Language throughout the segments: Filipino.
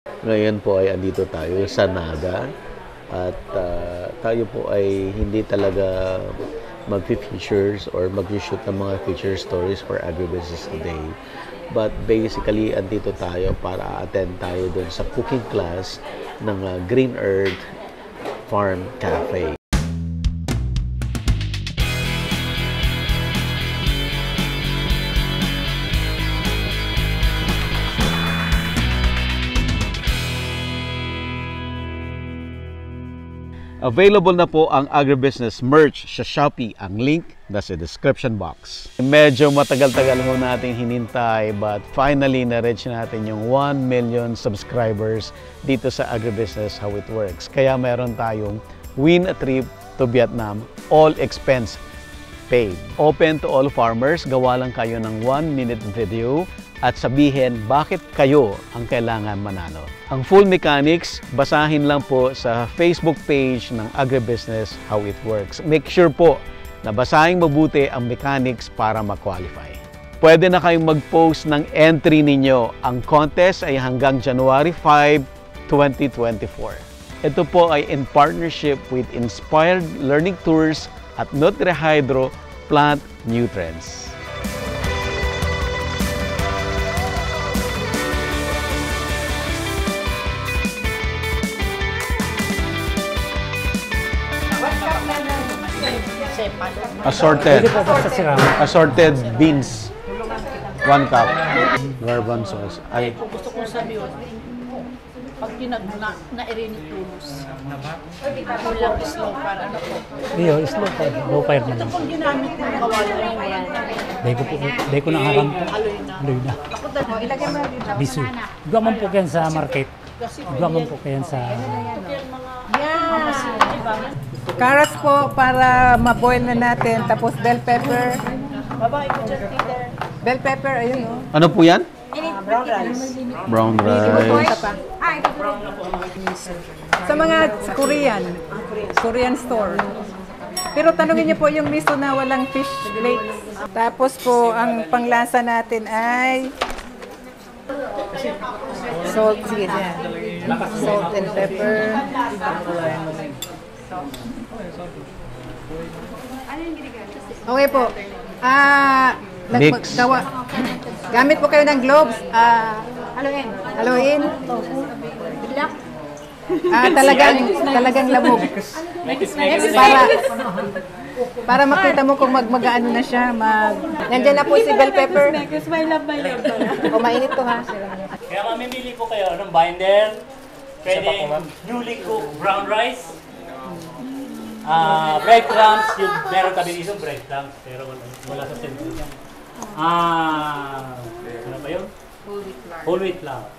Ngayon po ay andito tayo sa Naga at tayo po ay hindi talaga mag-features or mag-shoot ng mga feature stories for Agribusiness Today. But basically, andito tayo para attend tayo dun sa cooking class ng Green Earth Farm Cafe. Available na po ang agribusiness merch sa Shopee. Ang link nasa description box. Medyo matagal-tagal mo nating hinintay but finally na-reach natin yung 1 million subscribers dito sa Agribusiness How It Works. Kaya meron tayong win a trip to Vietnam, all expense paid. Open to all farmers, gawa lang kayo ng 1-minute video at sabihin bakit kayo ang kailangan manalo. Ang full mechanics, basahin lang po sa Facebook page ng Agribusiness How It Works. Make sure po na basahin mabuti ang mechanics para ma-qualify. Pwede na kayong mag-post ng entry ninyo. Ang contest ay hanggang January 5, 2024. Ito po ay in partnership with Inspired Learning Tours at NutriHydro Plant Nutrients. Assorted beans. 1 cup. Garbanzos. Ay. Gusto kong sabihin, pag na-irinit lumos, kulang slow para ano po. Iyo, slow fire. Low fire Ito naman. pong ginamit ko kawala yung ayan. Day ko na haram po. Aloy na. Ako dahil, ilagay mo na dito. Bisu. Guwaman po kayan sa market. Guwaman po kayan sa... Carrots po para ma-boil na natin. Tapos bell pepper. Babae ko dyan, Peter. Bell pepper, ayun o. Ano po yan? Brown rice. Brown rice. Sa mga Korean store. Pero tanungin niyo po yung miso na walang fish flakes. Tapos po, ang panglasa natin ay salt, sige dyan. Salt and pepper. Okay po. Mix. Gamit po kayo ng gloves. Haluin. Talagang lamog. Para makita mo kung magmagaano na siya. Nandiyan na po si bell pepper. O mainit to ha. Kaya mamimili po kayo ng binder, pwede newly cooked brown rice, breadcrumbs, meron kami isang breadcrumbs, pero wala sa sentro niya. Ano ba yun? Whole wheat flour.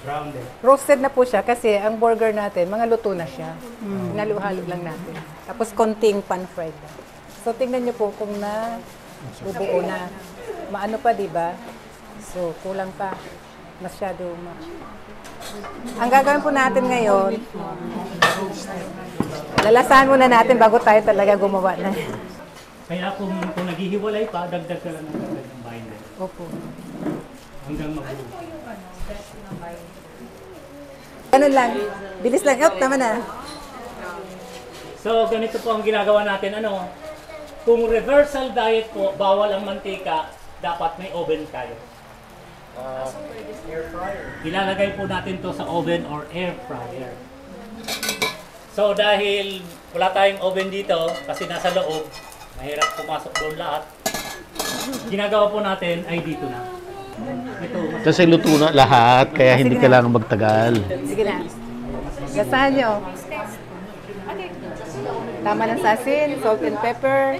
Brown din. Roasted na po siya kasi ang burger natin, mga luto na siya. Halo-halo lang natin. Tapos konting pan-fried lang. So tingnan niyo po kung bubuo na. Maano pa, di ba? So kulang pa. Masyado Ang gagawin po natin ngayon, lalasahan muna natin bago tayo talaga gumawa na. Kaya kung naghihiwalay pa, dagdag ka lang ng binder. Opo. Hanggang mabuo. Ganun lang. Bilis lang. Tama na. So, ganito po ang ginagawa natin. Kung reversal diet po, bawal ang mantika, dapat may oven tayo. Ilalagay po natin to sa oven or air fryer. So, dahil wala tayong oven dito, kasi nasa loob, mahirap pumasok doon lahat, ginagawa po natin ay dito na. Kasi luto na lahat, kaya hindi kailangan magtagal. Sige na. Gasahan nyo. Tama ng sasin, salt and pepper,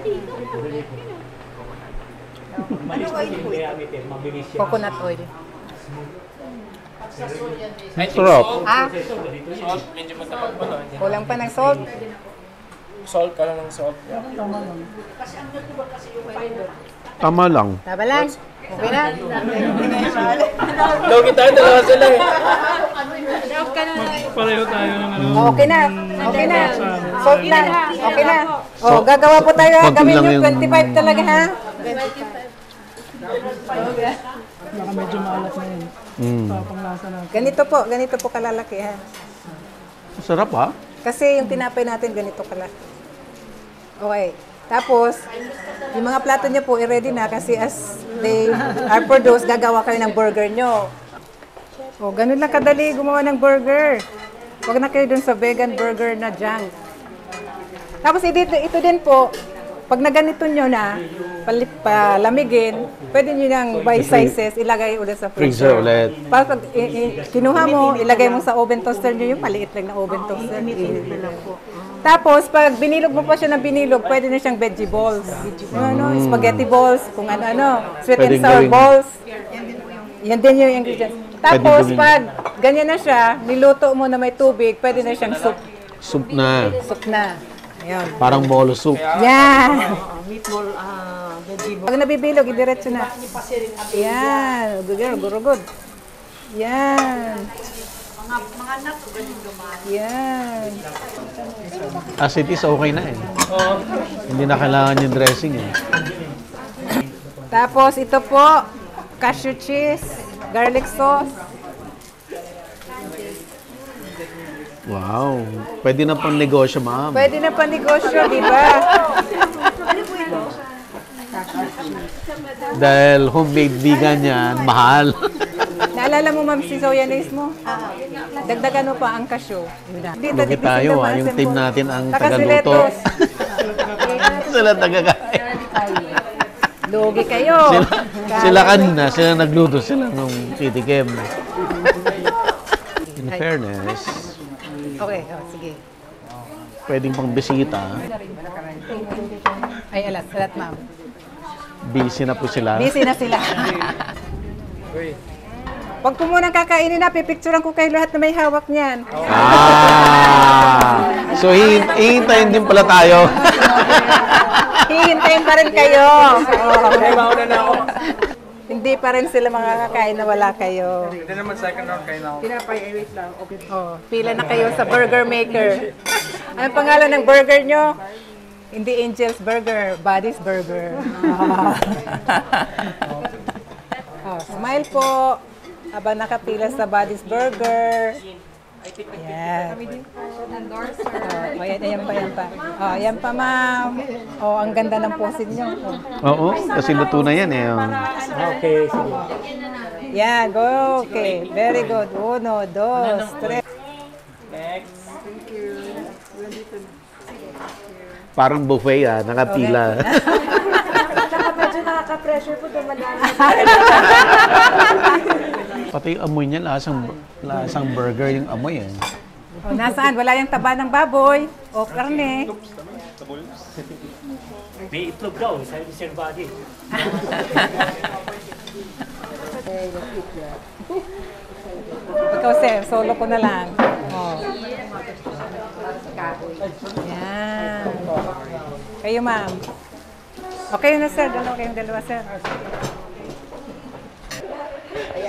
coconut oil. Sarap. Salt, medyo matapag pa lang. Kulang pa ng salt. Salt ka lang ng salt. Tama lang. Tama lang. Okay na. Logi tayo, dalawa sila eh. Pareho tayo ng Okay na. Okay na. Salt lang. Okay na. O, gagawa po tayo ha. Konti Gawin lang nyo yung- 25 talaga ha. Baka medyo maalat na yun. Ganito po kalalaki ha. Sarap ha? Kasi yung tinapay natin ganito kalaki. Okay. Tapos, yung mga plato niyo po, i-ready na kasi as they are produced, gagawa kayo ng burger nyo. O, ganun lang kadali gumawa ng burger. Huwag na kayo dun sa vegan burger na junk. Tapos, ito din po, pag naganito nyo na, palamigin, pwede nyo nang by sizes, ilagay ulit sa Freezer freezer. ulit. Pag kinuha mo, ilagay mo sa oven toaster nyo, yung maliit lang na oven toaster. Tapos, pag binilog mo pa siya ng binilog, pwede na siyang veggie balls. Spaghetti balls, kung ano-ano. Sweet and Pwedeng sour gawing- balls. Yan din yung ingredients. Tapos, gawing- pag ganyan na siya, niluto mo na may tubig, pwede na siyang soup. Soup na. Soup na. Ayan. Parang bolo soup. Yan. Pag nabibilog, idiretso na. Yan. Good. Yan. Mga anak ko ganun dumaan. Yan. As it is, okay na eh. Hindi na kailangan yung dressing eh. Tapos, ito po, cashew cheese, garlic sauce. Wow. Pwede na pang negosyo, ma'am. Pwede na pa negosyo, di ba? Dahil homemade vegan yan, mahal. Naalala mo, ma'am, si Zoya Nace mo? Dagdagan mo pa ang cashew. Lugi tayo yung team natin ang tagaluto. Sila tagakain. Lugi kayo. Sila kanina, sila nagluto sila nung titikim. In fairness, Okay, sige. pwedeng pang bisita. Ay, alat, ma'am. Busy na po sila. Busy na sila. Uy. Pag ko munang kakainin na, pipicturean ko kayo lahat na may hawak niyan. So, hihintayin din pala tayo. Hihintayin pa rin kayo. Ay, mauna na ako. Hindi pa rin sila makakakain na wala kayo. Hindi naman second round kayo na ako. Wait lang. Okay. Oh, pila na kayo sa burger maker. Anong pangalan ng burger nyo? Hindi Angel's Burger, Buddy's Burger. Oh, smile po. Habang nakapila sa Buddy's Burger. Yan. Oh, ayan pa. Oh, yan pa, ma'am. Oh, ang ganda ng posin nyo. Oh. Oo, kasi luto na yan eh. Okay, sige. Yan, go. Okay, very good. 1, 2, 3. Parang buffet nakapila. Medyo nakaka-pressure po dumadaan. Pati yung amoy niya, lasang burger yung amoy eh. Oh, nasaan? Wala yung taba ng baboy o karne. May itlog daw, sabi ni Sir Buddy. Ikaw, sir, solo ko na lang. Oh. Yan. Kayo, ma'am. Okay na, sir. Kayong dalawa, sir.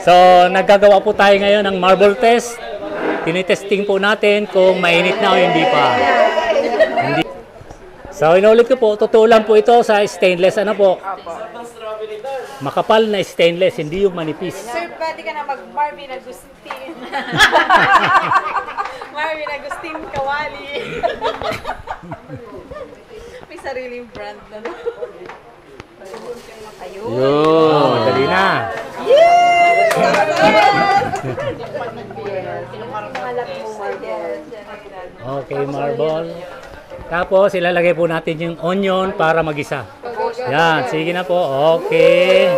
So, naggagawa po tayo ngayon ng marble test. Tinitesting po natin kung mainit na o hindi pa. Hindi. So, inulit ko po, totoo lang po ito sa stainless. Ano po? Makapal na stainless, hindi yung manipis. Sir, pwede ka na mag-Marvin Agustin. Marvin Agustin Kawali. May sariling brand na. Ayun. Yun. Dali na. Okay, marble. Tapos, ilalagay po natin yung onion para magisa. Yan, sige na po. Okay.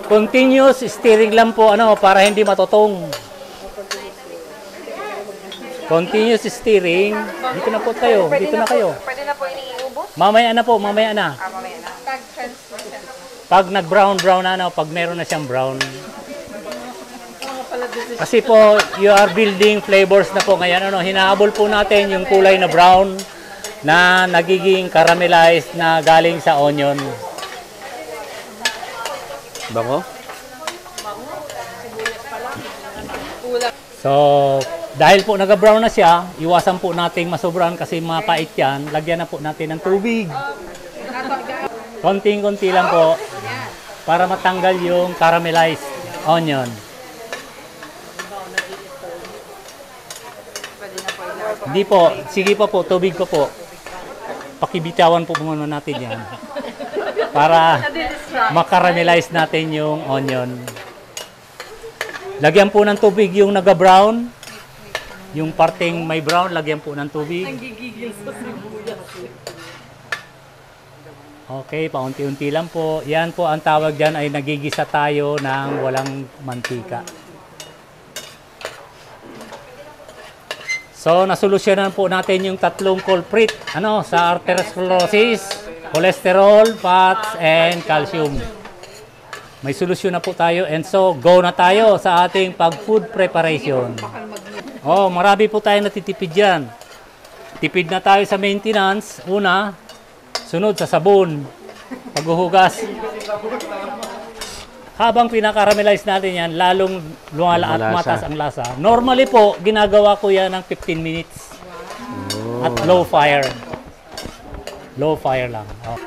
Continuous stirring lang po para hindi matutong. Continuous stirring. Dito na po tayo. Dito na kayo. Pwede na po iniubos? Mamaya na po, mamaya na. Mamaya na. Pag-translucent. Pag nag-brown na, pag meron na siyang brown. Kasi po, you are building flavors na po ngayon. Hinahabol po natin yung kulay na brown na nagiging caramelized na galing sa onion. Bango? So, dahil po nag-brown na siya, iwasan po nating masobran kasi mapait yan. Lagyan na po natin ng tubig. Konting-konti lang po para matanggal yung caramelized. onion. Hindi po. Sige pa po. Tubig pa po. Pakibitawan po muna natin yan. Para makaramelize natin yung onion. Lagyan po ng tubig yung naga-brown. Yung parteng may brown, lagyan po ng tubig. Okay, paunti-unti lang po. Yan po ang tawag dyan ay nagigisa tayo ng walang mantika. So, nasolusyonan po natin yung tatlong culprit sa arteriosclerosis, cholesterol, fats, and calcium. May solusyon na po tayo. And so, go na tayo sa ating pag-food preparation. Oh, marami po tayo natitipid dyan. Tipid na tayo sa maintenance. Una, sunod sa sabon. Paghuhugas. Habang pinakaramelize natin yan, lalong lumala at matas ang lasa. Normally po, ginagawa ko yan ng 15 minutes. At low fire. Low fire lang. Oh.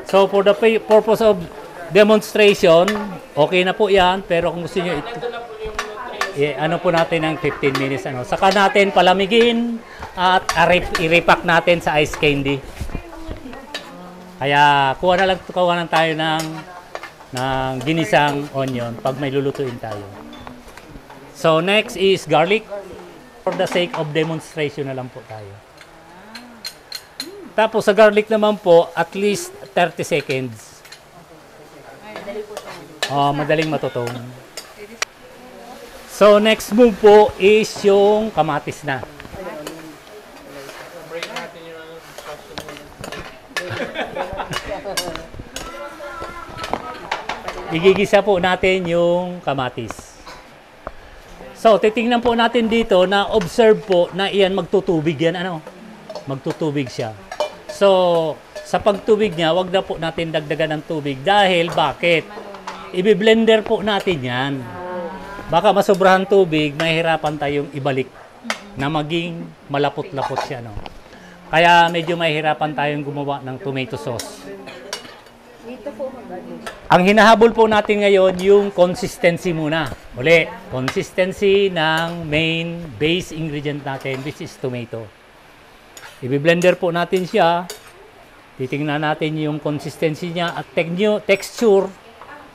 So, for the purpose of demonstration, okay na po yan. Pero kung gusto nyo, ano po natin ng 15 minutes. Saka natin palamigin at i-repack natin sa ice candy. Kaya kuha na tayo ng ginisang onion pag may lulutuin tayo. So next is garlic. For the sake of demonstration na lang po tayo. Tapos sa garlic naman po, at least 30 seconds. Madaling matutong. So next move po is yung kamatis na. Igigisa po natin yung kamatis. So, titingnan po natin dito na observe po na iyan magtutubig yan. Magtutubig siya. So, sa pagtubig niya, wag na po natin dagdagan ng tubig. Dahil, bakit? Ibi-blender po natin yan. Baka masobrahan tubig, mahirapan tayong ibalik na maging malapot-lapot siya. Kaya, medyo mahirapan tayong gumawa ng tomato sauce. Ang hinahabol po natin ngayon yung consistency muna. Uli, consistency ng main base ingredient natin, which is tomato. I-blender po natin siya. Titingnan natin yung consistency niya at texture.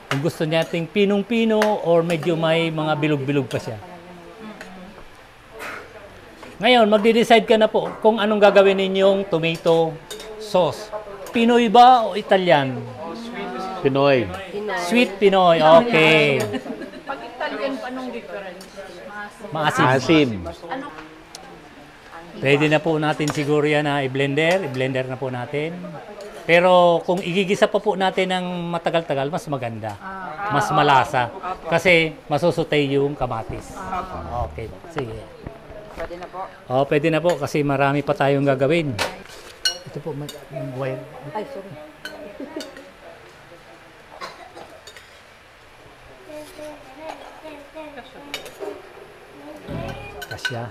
Kung gusto natin pinong-pino or medyo may mga bilog-bilog pa siya. Ngayon, magde-decide ka na po kung anong gagawin ninyong tomato sauce. Pinoy ba o Italian? Pinoy. Sweet Pinoy, okay. Pag Italian, anong difference? Maasim. Asim. Pwede na po natin siguro yan na i-blender. I-blender na po natin. Pero kung igigisa pa po natin ng matagal-tagal, mas maganda. Mas malasa. Kasi masusutay yung kamatis. Okay, sige. Pwede na po. Pwede na po kasi marami pa tayong gagawin. Ito po, yung wire. Ay, sorry. Kasya.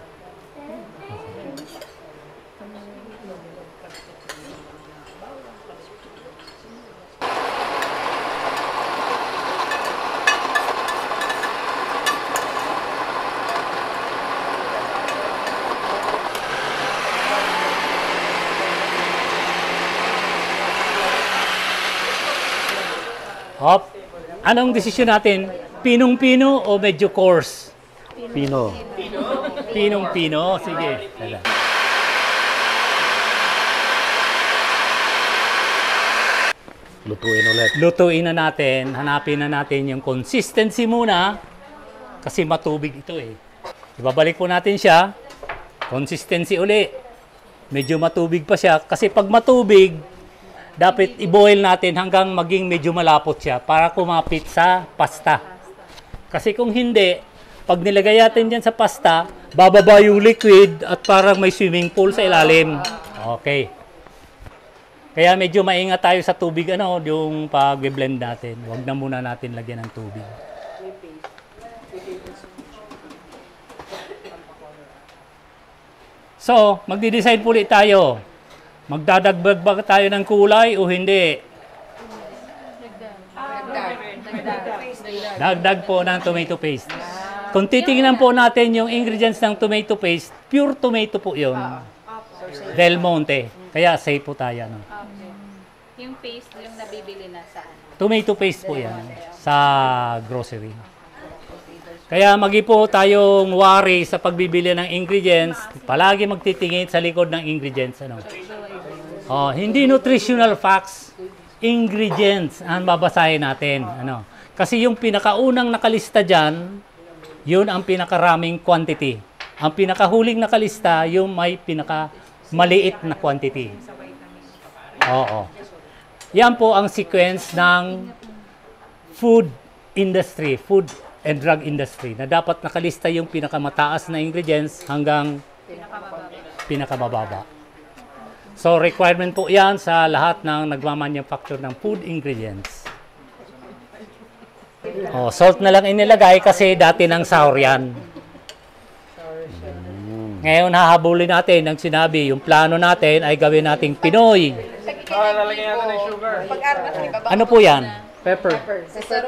Anong desisyon natin? Pinong-pino o medyo coarse? Pino. Pinong-pino. Sige. Lutuin ulit. Lutuin na natin. Hanapin na natin yung consistency muna. Kasi matubig ito eh. Ibabalik po natin siya. Consistency uli. Medyo matubig pa siya. Kasi pag matubig, dapat i-boil natin hanggang maging medyo malapot siya para kumapit sa pasta. Kasi kung hindi, pag nilagay natin dyan sa pasta, bababa yung liquid at parang may swimming pool sa ilalim. Okay. Kaya medyo maingat tayo sa tubig, yung pag-blend natin. Huwag na muna natin lagyan ng tubig. So, magdi-decide po ulit tayo. Magdadagdag ba tayo ng kulay o hindi? Dagdag po ng tomato paste. Kung titingnan po natin yung ingredients ng tomato paste, pure tomato po yun. Del Monte. Kaya safe po tayo. No? Yung paste, yung nabibili na saan? Tomato paste po yan sa grocery. Kaya magi po tayong worry sa pagbibili ng ingredients, palagi magtitingin sa likod ng ingredients. Ano? Oh, hindi nutritional facts, ingredients ang babasahin natin. Ano? Kasi yung pinakaunang nakalista dyan, yun ang pinakaraming quantity. Ang pinakahuling nakalista, yung may pinakamaliit na quantity. Oo. Yan po ang sequence ng food industry, food and drug industry, na dapat nakalista yung pinakamataas na ingredients hanggang pinakamababa. So, requirement po yan sa lahat ng nagmamanufacture ng food ingredients. Oh, salt na lang inilagay kasi dati ng sour yan. Ngayon, hahabulin natin ang sinabi, yung plano natin ay gawin nating Pinoy. Lalagyan natin ng sugar. Ano po yan? Pepper.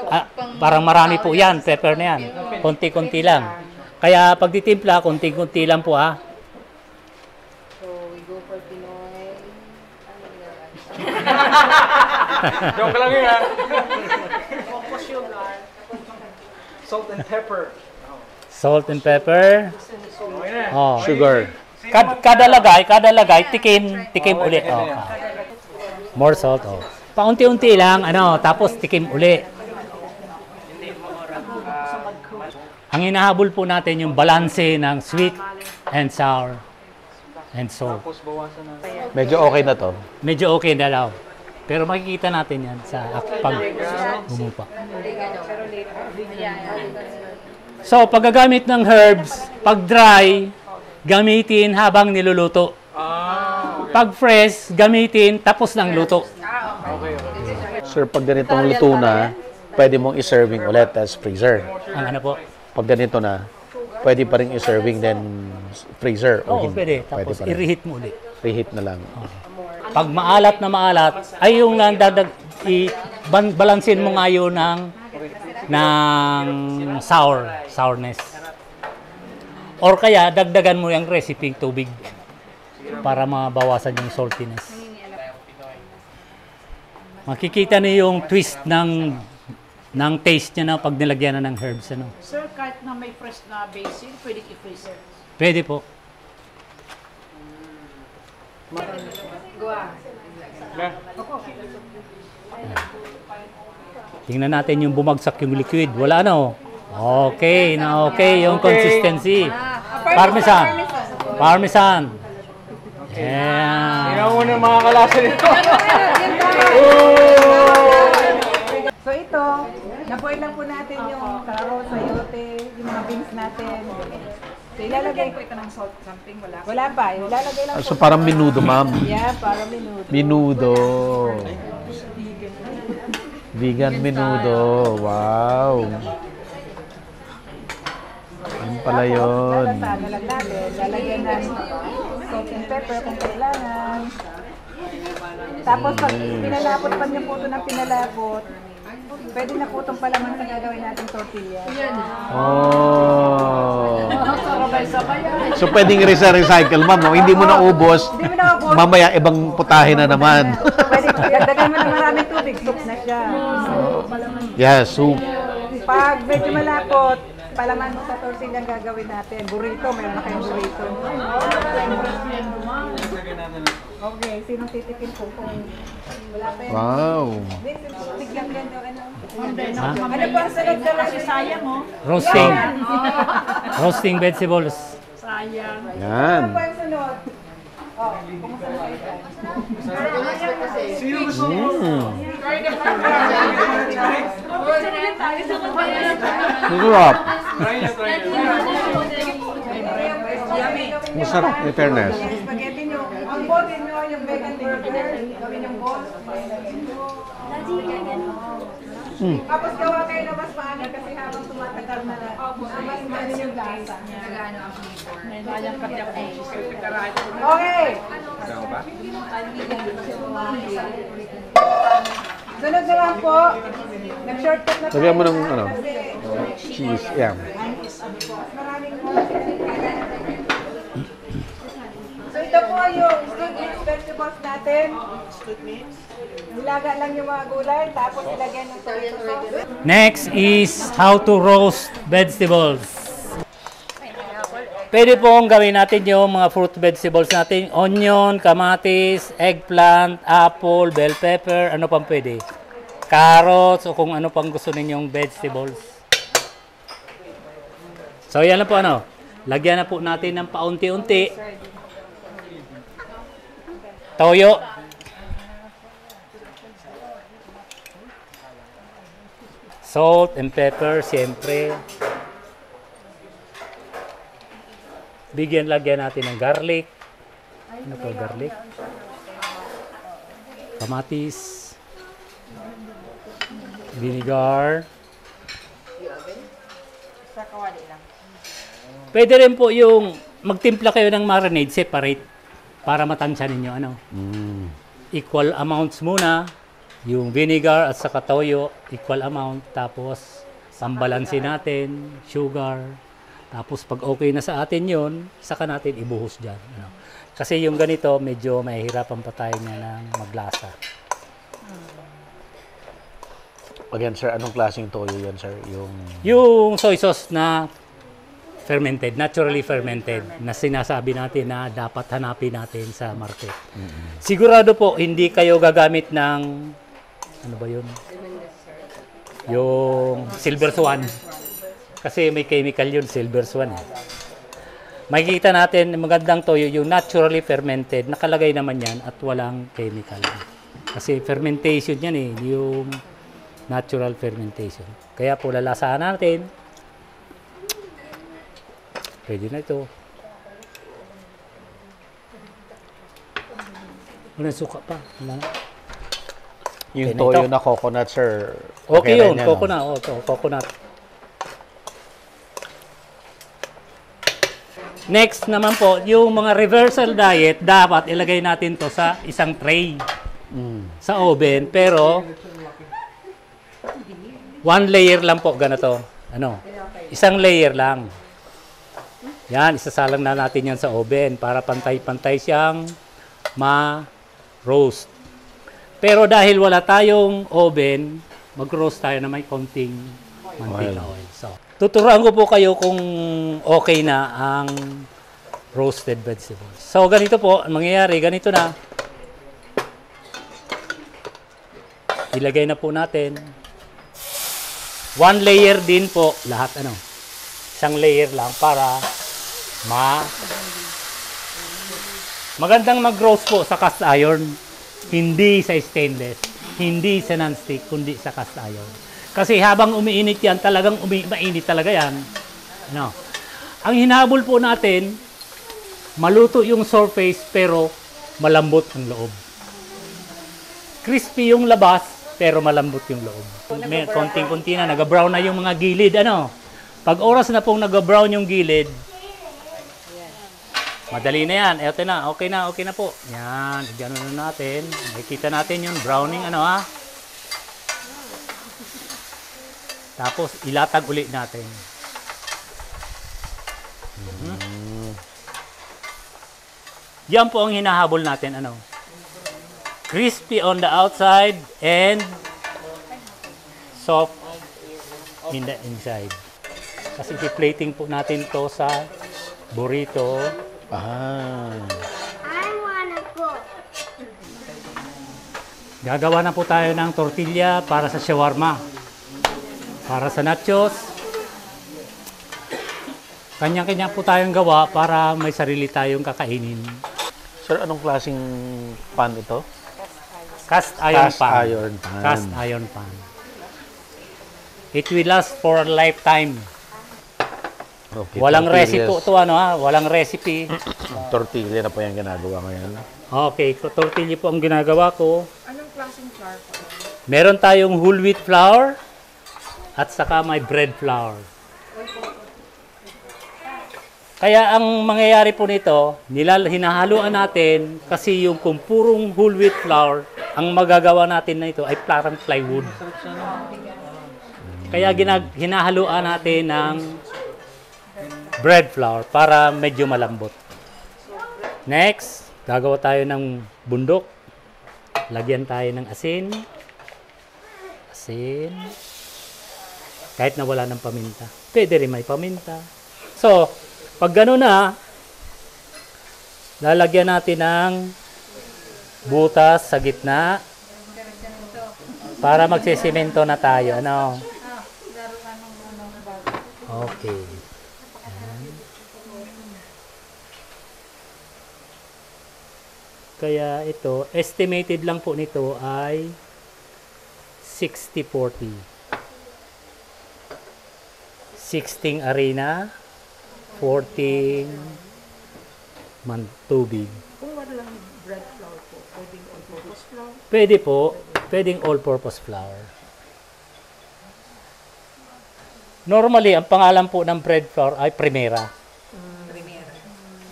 Ah, parang marami po yan, pepper na yan. Konti-konti lang. Kaya pag ditimpla, konti-konti lang po ha. So, we go for Pinoy. Joke lang yun ha. Salt and pepper. Salt and pepper. Okay na. Oh. Sugar. Kada lagay, tikim ulit. Oh. More salt. Oh. Paunti-unti lang, tapos tikim uli. Ang hinahabol po natin yung balanse ng sweet and sour and salt. Medyo okay na to. Medyo okay na daw. Pero makikita natin yan sa pag bumupa. So, paggagamit ng herbs, pag dry, gamitin habang niluluto. Pag fresh, gamitin tapos ng luto. Sir, pag ganitong luto na, pwede mong i-serving ulit as freezer. Ang ano po? Pag ganito na, pwede pa rin i-serving then freezer. O Oo, hindi. pwede. Tapos pa rin. i-reheat mo ulit. Reheat na lang. Pag maalat na maalat, ay yung balansin mo nga yun ng sourness. Or kaya, dagdagan mo yung recipe tubig para mabawasan yung saltiness. Makikita niyo yung twist ng taste niya na pag nilagyan na ng herbs. Ano? Sir, kahit na may fresh na basil, pwede i-freezer. Pwede po. Tingnan natin yung bumagsak yung liquid. Wala Okay na okay yung consistency. Parmesan. Yeah. Tingnan mo na mga kalasa nito. So ito, na-boil lang po natin yung carrot, sayote, yung mga beans natin. So ilalagay ko ito ng salt something, wala pa, ilalagay lang So, parang menudo, ma'am. Yeah, parang menudo. Menudo. Vegan menudo. Wow. Yan pala yun. Lalasahan na lang natin. Lalagyan ng salt and pepper kung kailangan. Tapos pag pinalapot pa niyo po ito ng pinalapot, pwede na po itong palaman sa gagawin natin tortilla. Oh. So, pwedeng recycle, ma'am. No? Hindi mo na ubos. Hindi mo na ubos. Mamaya, ibang putahe na naman. Pwede dagdagan mo ng maraming tubig, soup na siya. Yeah, soup. Pag medyo malapot, palaman mo sa tortilla ang gagawin natin. Burrito, mayroon na kayong burrito. Okay, sinong titikin po kung wala pa yun? Wow. Bigyan ganda, ano? Ha? Ano po ang sunod na lang? Sayang, oh. Roasting. Roasting vegetables. Sayang. Yan. Ano po ang sunod? Oh, kumusta na kayo dyan? Masarap. Masarap, in fairness. Spaghetti nyo. Ang bote nyo, yung vegan burger, gawin yung balls. Tapos gawa kayo na mas maaga kasi habang tumatagal na lang, mas maano yung lasa. May layang katyak po. Okay! Sunod na lang po. Nag-shortcut na Lagyan mo ng ano, cheese. Yan. So ito po yung stewed mixed vegetables natin. Nilaga lang yung mga gulay, tapos ilagyan ng tomato sauce. Next is how to roast vegetables. Pwede pong gawin natin yung mga fruit vegetables natin. Onion, kamatis, eggplant, apple, bell pepper, ano pang pwede. Carrots o kung ano pang gusto ninyong vegetables. So yan na po ano. Lagyan na po natin ng paunti-unti. Toyo. Salt and pepper, siyempre. Lagyan natin ng garlic. Ano po, garlic? Kamatis. Vinegar. Pwede rin po yung magtimpla kayo ng marinade separate para matansya ninyo ano. Equal amounts muna. Yung vinegar at saka toyo, equal amount. Tapos, sambalansin natin, sugar. Tapos, pag okay na sa atin yon, saka natin ibuhos dyan. Ano. Kasi yung ganito, medyo mahihirapan pa tayo niya ng maglasa. Again, sir, anong klaseng toyo yan, sir? Yung soy sauce na fermented, naturally fermented, na sinasabi natin na dapat hanapin natin sa market. Sigurado po, hindi kayo gagamit ng, ano ba yun? Yung Silver Swan. Kasi may chemical yun, Silver Swan. Makikita natin, magandang toyo, yung naturally fermented, nakalagay naman yan at walang chemical. Kasi fermentation yan eh, yung natural fermentation. Kaya po, lalasahan natin. Pwede na ito. Wala suka pa. Wala na. Yung Okay, toyo ito. na coconut, sir. Okay rin yun, yan, coconut. Oh, to, coconut. Next naman po, yung mga reversal diet, dapat ilagay natin to sa isang tray sa oven. Pero, one layer lang po, ganito. Ano? Isang layer lang. Yan, isasalang na natin yan sa oven para pantay-pantay siyang ma-roast. Pero dahil wala tayong oven, mag-roast tayo na may konting mantika oil. So, tuturuan ko po kayo kung okay na ang roasted vegetables. So, ganito po, ang mangyayari, ganito na. Ilagay na po natin. One layer din po, lahat ano. Isang layer lang para magandang mag-roast po sa cast iron. Hindi sa stainless, hindi sa non-stick, kundi sa cast iron. Kasi habang umiinit yan, talagang mainit talaga yan. Ano? Ang hinabol po natin, maluto yung surface pero malambot ang loob. Crispy yung labas pero malambot yung loob. May konting-kunti na, nag-brown na yung mga gilid. Ano? Pag oras na pong nag-brown yung gilid, madali na yan. Eto na, okay na po. Yan, gano'n na natin. Makikita natin yung browning, ano ha. Tapos, ilatag ulit natin. Yan po ang hinahabol natin, ano. Crispy on the outside and soft in the inside. Kasi i-plating po natin to sa burrito. Ah. I wanna go. Gagawa na po tayo ng tortilla para sa shawarma. Para sa nachos. Kanya-kanya po tayong gawa para may sarili tayong kakainin. Sir, anong klaseng pan ito? Cast iron Cast pan. iron pan. Cast iron pan. It will last for a lifetime. Okay, Walang recipe tortillas. po ito, ano ha? Walang recipe. Tortilla na po yung ginagawa ngayon. Okay, tortilla po ang ginagawa ko. Anong klaseng flour po? Meron tayong whole wheat flour at saka may bread flour. Kaya ang mangyayari po nito, hinahaluan natin kasi yung kung purong whole wheat flour, ang magagawa natin na ito ay parang plywood. Kaya hinahaluan natin ng bread flour para medyo malambot. Next, gagawa tayo ng bundok. Lagyan tayo ng asin. Asin. Kahit na wala ng paminta. Pwede rin may paminta. So, pag gano'n na, lalagyan natin ng butas sa gitna para magsisimento na tayo. Ano? Okay. Kaya ito, estimated lang po nito ay 60-40. 16 arena, 14 tubig. Kung walang bread flour po, pwedeng all-purpose flour. Pwede po, pwedeng all-purpose flour. Normally, ang pangalan po ng bread flour ay Primera.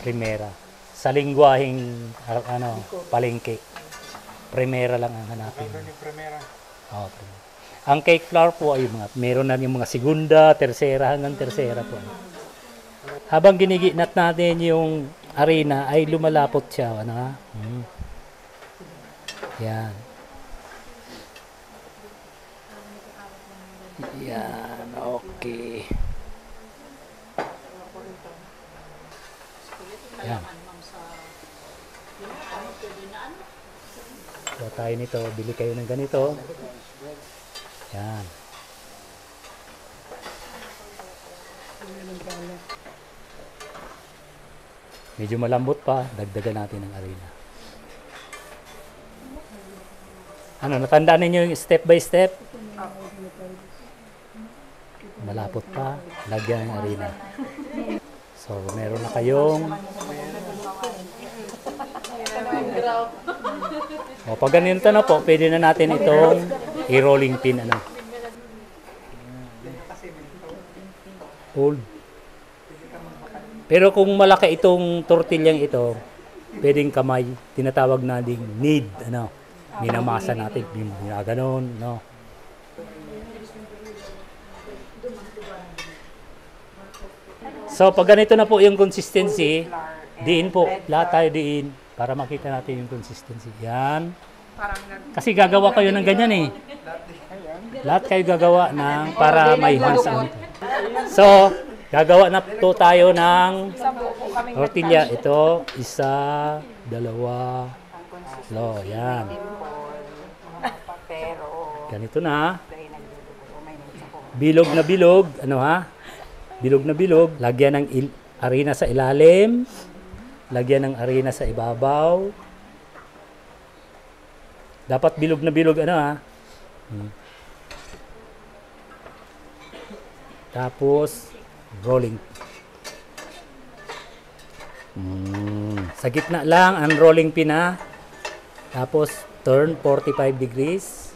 Primera. Sa lingwaheng palengke. Primera lang ang hanapin. Oh, Primera. Ang cake flour po ay meron na yung mga segunda, tercera hanggang tercera po. Habang giniginat natin yung arena ay lumalapot siya, ano? Yan. Yan, okay. Yan. So tayo nito, bili kayo ng ganito. Yan. Medyo malambot pa, dagdagan natin ng arena. Ano, natandaan ninyo yung step by step? Malapot pa, lagyan ng arena. So, meron na kayong o, pag ganito na po, pwede na natin itong i-rolling pin. Ano? Hold. Pero kung malaki itong tortilyang ito, pwedeng kamay, tinatawag nating knead. Ano? Minamasa natin, ganon, no? So, pag ganito na po yung consistency, diin po, lahat tayo diin para makita natin yung consistency. Yan. Kasi gagawa kayo ng ganyan eh. Lahat kayo gagawa ng para may hands-on. So, gagawa na po tayo ng tortilla. Ito, isa, dalawa, yan. Ganito na. Bilog na bilog. Ano ha? Bilog na bilog. Lagyan ng arena sa ilalim. Lagyan ng arena sa ibabaw. Dapat bilog na bilog. Ano ha? Tapos, rolling. Sa gitna lang ang rolling pin ha. Tapos, turn 45 degrees.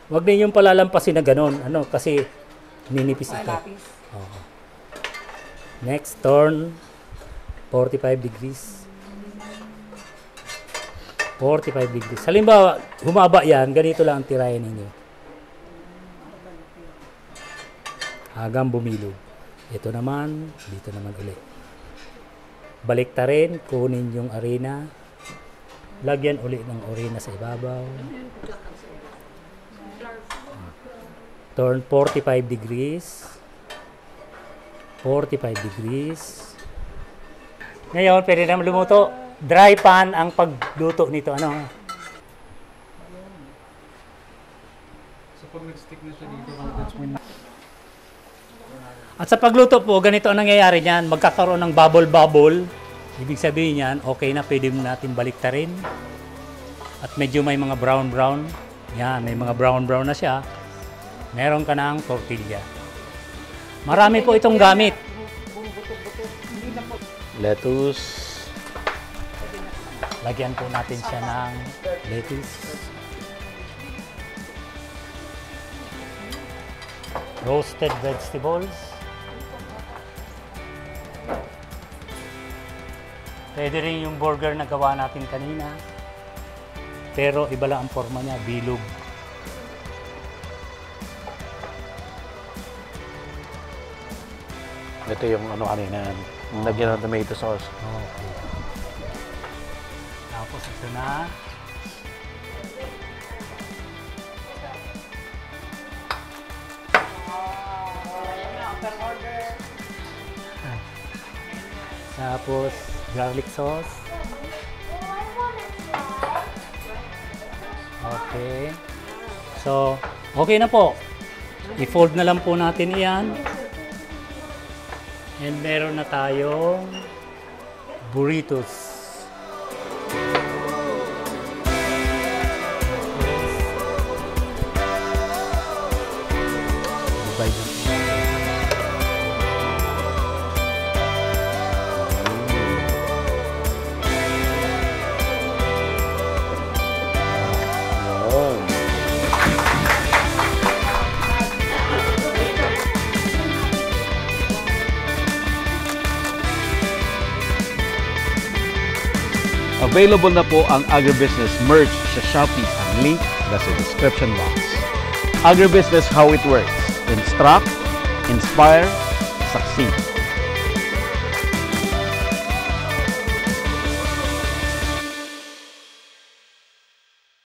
Huwag ninyong palalampasin na ganon. Ano? Kasi, ninipis ito. Oh. Next, turn 45 degrees. 45 degrees. Halimbawa, humaba yan, ganito lang ang tirayan ninyo. Hanggang bumilog. Ito naman, dito naman ulit. Balik ta rin, kunin yung arena. Lagyan ulit ng arena sa ibabaw. Turn 45 degrees. 45 degrees. Ngayon, pwede naman lumuto. Dry pan ang pagluto nito. Ano? So pag nag-stick na siya dito, At sa pagluto po, ganito ang nangyayari niyan. Magkakaroon ng bubble-bubble. Ibig sabihin niyan, okay na, pwede natin baliktarin. At medyo may mga brown-brown. Yan, may mga brown-brown na siya. Meron ka ng tortilla. Marami po itong gamit. Lettuce. Lagyan po natin siya ng lettuce. Roasted vegetables. Pwede rin yung burger na gawa natin kanina. pero iba lang ang forma niya, bilog. Ito yung ano kanina, lagyan ng tomato sauce. Okay. Tapos ito na. Tapos garlic sauce. Okay. So, okay na po. I-fold na lang po natin iyan. And meron na tayong burritos. Available na po ang Agribusiness merch sa Shopee. Ang link nasa description box. Agribusiness, how it works. Instruct, inspire, succeed.